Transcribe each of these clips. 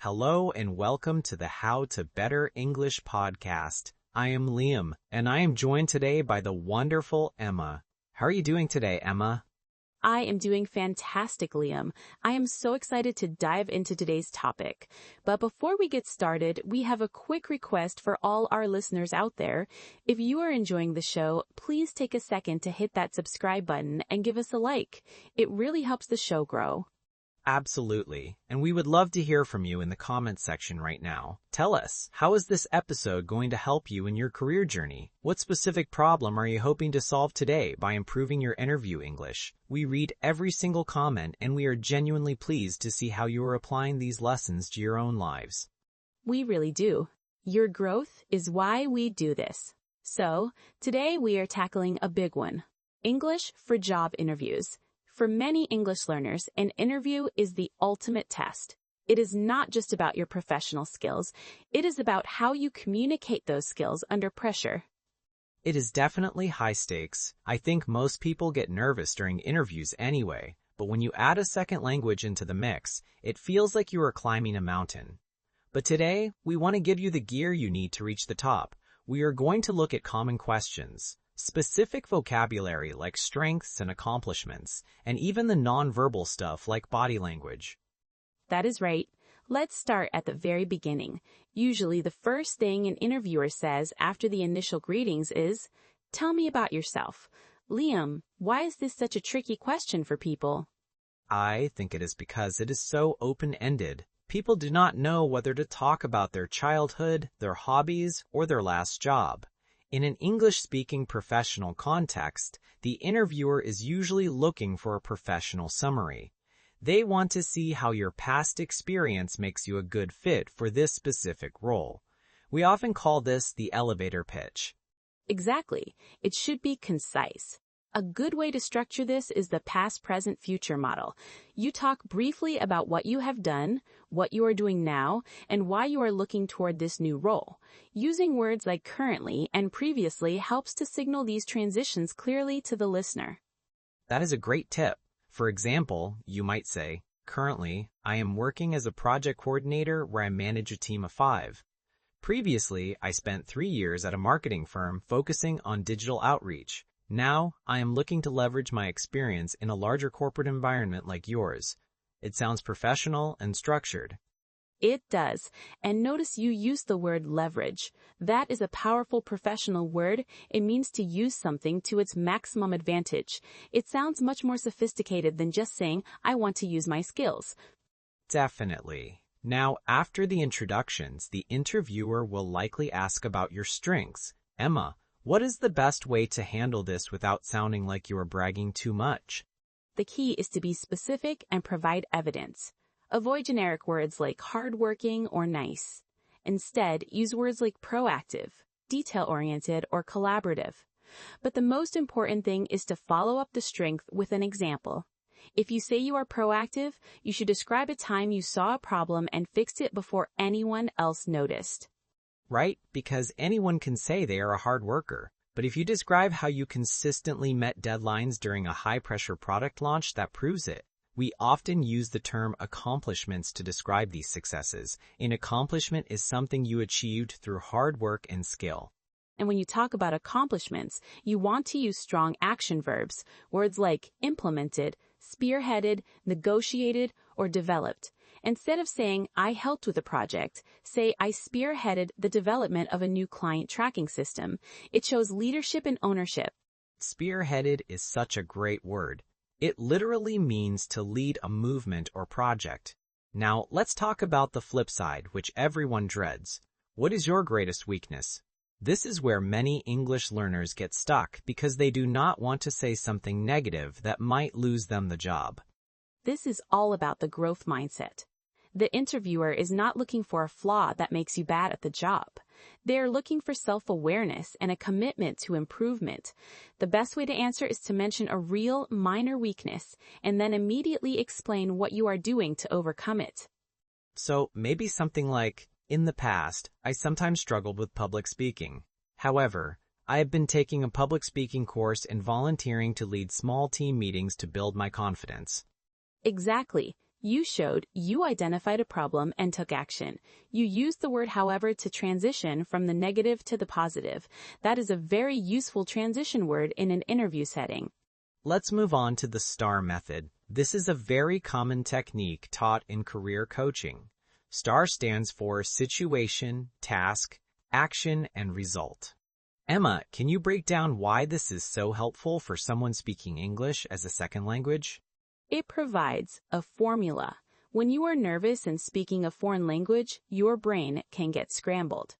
Hello and welcome to the How to Better English podcast. I am Liam, and I am joined today by the wonderful Emma. How are you doing today, Emma? I am doing fantastic, Liam. I am so excited to dive into today's topic. But before we get started, we have a quick request for all our listeners out there. If you are enjoying the show, please take a second to hit that subscribe button and give us a like. It really helps the show grow. Absolutely, and we would love to hear from you in the comments section right now. Tell us, how is this episode going to help you in your career journey? What specific problem are you hoping to solve today by improving your interview English? We read every single comment and we are genuinely pleased to see how you are applying these lessons to your own lives. We really do. Your growth is why we do this. So, today we are tackling a big one. English for job interviews. For many English learners, an interview is the ultimate test. It is not just about your professional skills. It is about how you communicate those skills under pressure. It is definitely high stakes. I think most people get nervous during interviews anyway, but when you add a second language into the mix, it feels like you are climbing a mountain. But today, we want to give you the gear you need to reach the top. We are going to look at common questions, specific vocabulary like strengths and accomplishments, and even the nonverbal stuff like body language. That is right. Let's start at the very beginning. Usually the first thing an interviewer says after the initial greetings is, "Tell me about yourself." Liam, why is this such a tricky question for people? I think it is because it is so open-ended. People do not know whether to talk about their childhood, their hobbies, or their last job. In an English-speaking professional context, the interviewer is usually looking for a professional summary. They want to see how your past experience makes you a good fit for this specific role. We often call this the elevator pitch. Exactly. It should be concise. A good way to structure this is the past, present, future model. You talk briefly about what you have done, what you are doing now, and why you are looking toward this new role. Using words like currently and previously helps to signal these transitions clearly to the listener. That is a great tip. For example, you might say, "Currently, I am working as a project coordinator where I manage a team of 5. Previously, I spent 3 years at a marketing firm focusing on digital outreach. Now, I am looking to leverage my experience in a larger corporate environment like yours." It sounds professional and structured. It does. And notice you use the word leverage. That is a powerful professional word. It means to use something to its maximum advantage. It sounds much more sophisticated than just saying, "I want to use my skills." Definitely. Now, after the introductions, the interviewer will likely ask about your strengths. Emma, what is the best way to handle this without sounding like you are bragging too much? The key is to be specific and provide evidence. Avoid generic words like hardworking or nice. Instead, use words like proactive, detail-oriented, or collaborative. But the most important thing is to follow up the strength with an example. If you say you are proactive, you should describe a time you saw a problem and fixed it before anyone else noticed. Right? Because anyone can say they are a hard worker. But if you describe how you consistently met deadlines during a high-pressure product launch, that proves it. We often use the term accomplishments to describe these successes. An accomplishment is something you achieved through hard work and skill. And when you talk about accomplishments, you want to use strong action verbs, words like implemented, spearheaded, negotiated, or developed. Instead of saying, "I helped with a project," say, "I spearheaded the development of a new client tracking system." It shows leadership and ownership. Spearheaded is such a great word. It literally means to lead a movement or project. Now, let's talk about the flip side, which everyone dreads. What is your greatest weakness? This is where many English learners get stuck because they do not want to say something negative that might lose them the job. This is all about the growth mindset. The interviewer is not looking for a flaw that makes you bad at the job. They're looking for self-awareness and a commitment to improvement. The best way to answer is to mention a real minor weakness and then immediately explain what you are doing to overcome it. So maybe something like, "In the past, I sometimes struggled with public speaking. However, I have been taking a public speaking course and volunteering to lead small team meetings to build my confidence." Exactly. You showed you identified a problem and took action. You used the word however to transition from the negative to the positive. That is a very useful transition word in an interview setting. Let's move on to the STAR method. This is a very common technique taught in career coaching. STAR stands for situation, task, action, and result. Emma, can you break down why this is so helpful for someone speaking English as a second language? It provides a formula. When you are nervous and speaking a foreign language, your brain can get scrambled.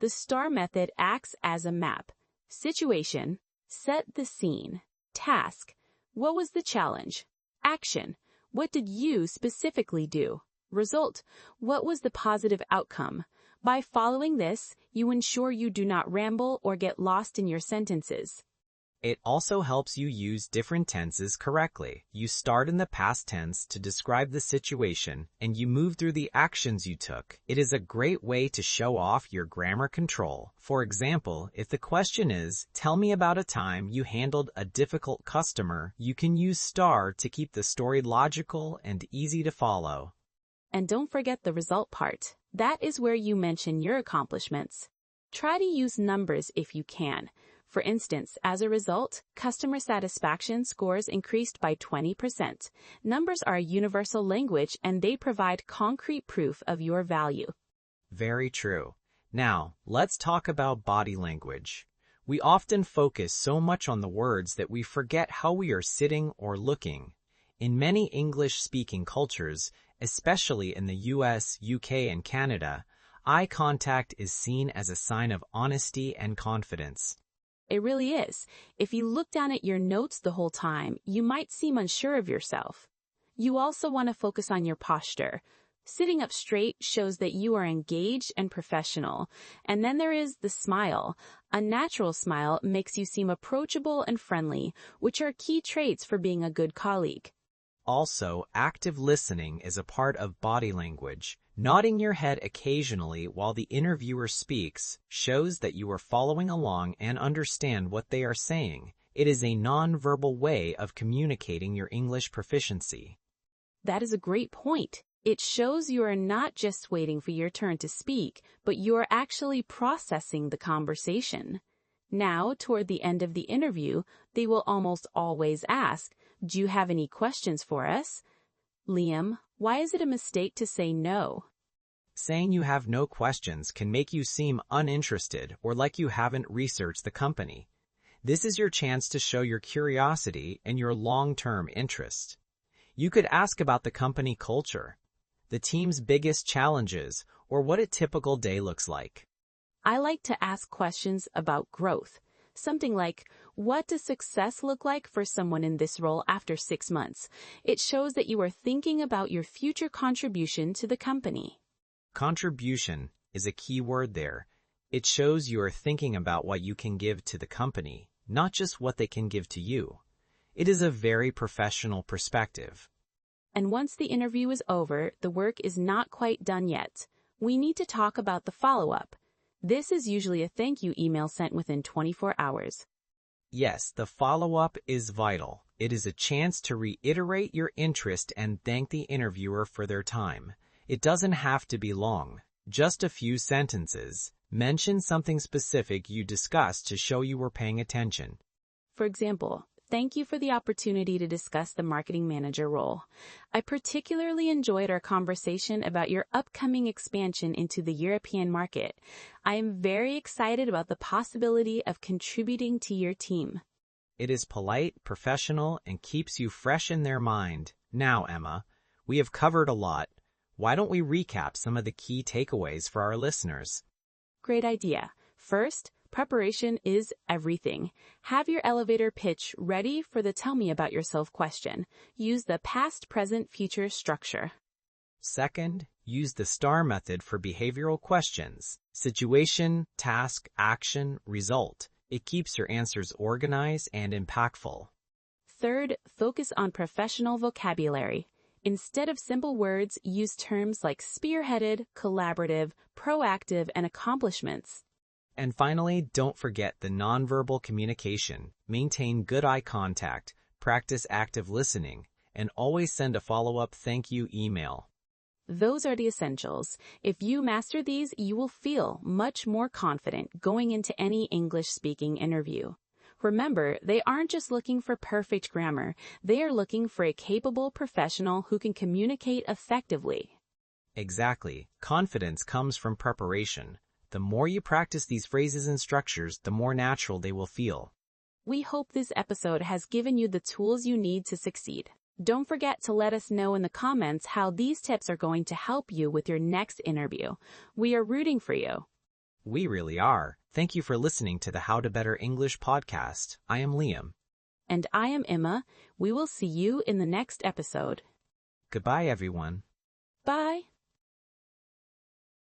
The STAR method acts as a map. Situation, set the scene. Task, what was the challenge? Action, what did you specifically do? Result, what was the positive outcome? By following this, you ensure you do not ramble or get lost in your sentences. It also helps you use different tenses correctly. You start in the past tense to describe the situation, and you move through the actions you took. It is a great way to show off your grammar control. For example, if the question is, tell me about a time you handled a difficult customer, you can use STAR to keep the story logical and easy to follow. And don't forget the result part. That is where you mention your accomplishments. Try to use numbers if you can. For instance, as a result, customer satisfaction scores increased by 20%. Numbers are a universal language and they provide concrete proof of your value. Very true. Now, let's talk about body language. We often focus so much on the words that we forget how we are sitting or looking. In many English-speaking cultures, especially in the US, UK, and Canada, eye contact is seen as a sign of honesty and confidence. It really is. If you look down at your notes the whole time, you might seem unsure of yourself. You also want to focus on your posture. Sitting up straight shows that you are engaged and professional. And then there is the smile. A natural smile makes you seem approachable and friendly, which are key traits for being a good colleague. Also, active listening is a part of body language. Nodding your head occasionally while the interviewer speaks shows that you are following along and understand what they are saying. It is a non-verbal way of communicating your English proficiency. That is a great point. It shows you are not just waiting for your turn to speak, but you are actually processing the conversation. Now, toward the end of the interview, they will almost always ask, "Do you have any questions for us?" Liam, why is it a mistake to say no? Saying you have no questions can make you seem uninterested or like you haven't researched the company. This is your chance to show your curiosity and your long-term interest. You could ask about the company culture, the team's biggest challenges, or what a typical day looks like. I like to ask questions about growth. Something like, what does success look like for someone in this role after 6 months? It shows that you are thinking about your future contribution to the company. Contribution is a key word there. It shows you are thinking about what you can give to the company, not just what they can give to you. It is a very professional perspective. And once the interview is over, the work is not quite done yet. We need to talk about the follow-up. This is usually a thank you email sent within 24 hours. Yes, the follow-up is vital. It is a chance to reiterate your interest and thank the interviewer for their time. It doesn't have to be long, just a few sentences. Mention something specific you discussed to show you were paying attention. For example, thank you for the opportunity to discuss the marketing manager role. I particularly enjoyed our conversation about your upcoming expansion into the European market. I am very excited about the possibility of contributing to your team. It is polite, professional, and keeps you fresh in their mind. Now, Emma, we have covered a lot. Why don't we recap some of the key takeaways for our listeners? Great idea. First, preparation is everything. Have your elevator pitch ready for the tell me about yourself question. Use the past, present, future structure. Second, use the STAR method for behavioral questions. Situation, task, action, result. It keeps your answers organized and impactful. Third, focus on professional vocabulary. Instead of simple words, use terms like spearheaded, collaborative, proactive, and accomplishments. And finally, don't forget the nonverbal communication. Maintain good eye contact, practice active listening, and always send a follow-up thank you email. Those are the essentials. If you master these, you will feel much more confident going into any English-speaking interview. Remember, they aren't just looking for perfect grammar. They are looking for a capable professional who can communicate effectively. Exactly. Confidence comes from preparation. The more you practice these phrases and structures, the more natural they will feel. We hope this episode has given you the tools you need to succeed. Don't forget to let us know in the comments how these tips are going to help you with your next interview. We are rooting for you. We really are. Thank you for listening to the How to Better English podcast. I am Liam. And I am Emma. We will see you in the next episode. Goodbye, everyone. Bye.